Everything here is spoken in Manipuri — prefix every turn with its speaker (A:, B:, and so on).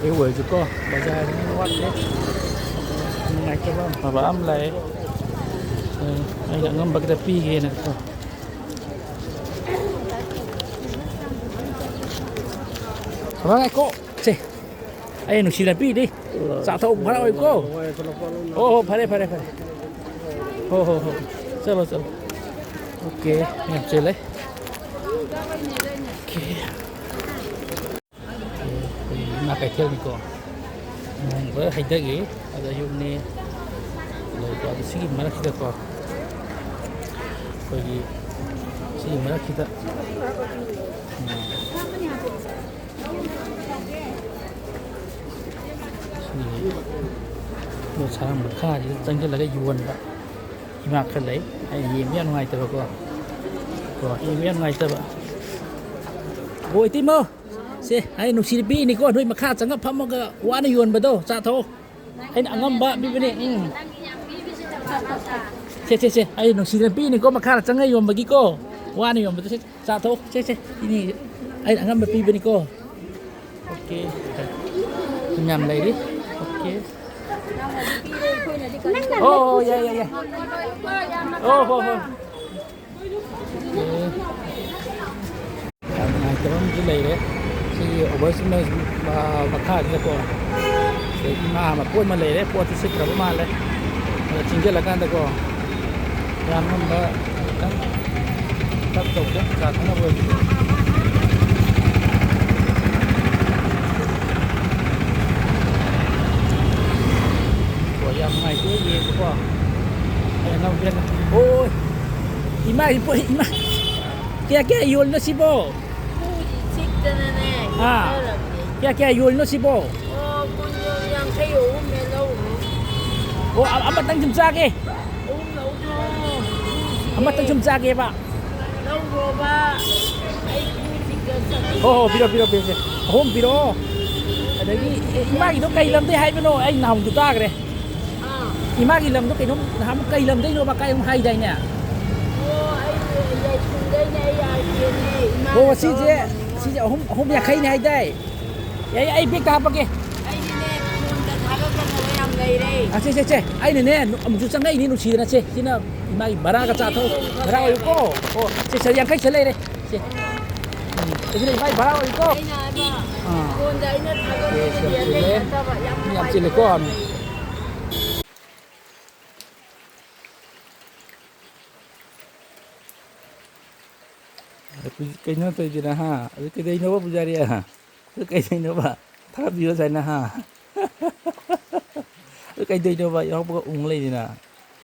A: cái quầy chứ có bà ra nó quát đấy ngay cho bà âm lại anh đã ngâm bạc đập pi kia nè vâng ai cô chị anh nó xí đập pi đi sao thâu phải rồi cô ô phải đấy ô chalo ok em chơi lấy ok mà cái theo mình có với hành động gì ada yung ni lalu ada segi mana kita kau bagi segi mana kita sini một sáng một kha thì tăng cho là cái yuan vậy mà cái lấy hay gì miếng ngoài tờ có miếng ngoài tờ vậy ôi tim mơ si ay no silipi ni ko doy makha changa phamaga wana yon bado cha tho ay Angmba bi bini che ay no silipi ni ko makha changa yon bagi ko wana yon bado cha tho che ini ay Angmba bi bini ko okay nhầm lấy đi okay oh yeah oh cái này đấy thì ở bên sân mà khai thì có thì mà quên mà lấy đấy quên thì xịt rồi mà lấy chính cái là cái đó có làm nó mà các tổ chức cả nó vừa của em ngày cuối gì cũng có nó biết ôi imai kia yul nó sibo kaya yul no sibo
B: yang kayo melo
A: amat tang jumsake amat tang jumsake ba
B: lâu ba
A: piro hom piro adagi imagi no kai lam te hai beno ai naum tu ta gre imagi lam no kai no ham kai lam dei no ba kai hai dai nya si je hom ya khai ni hai dai ai biết ta ba ke che ai ne am ju sang ai ni nu chi na che sina mai bara ka cha tho bara oi ko che yang khai chale re che cái này mai bara oi ko
B: con đấy nó
A: nhắm chỉ lấy con cái nó tôi chỉ là ha cái đây nó bây giờ đi à cái đây nó bà tháp gì nó sai na ha cái đây nó vậy không có ung lên gì nè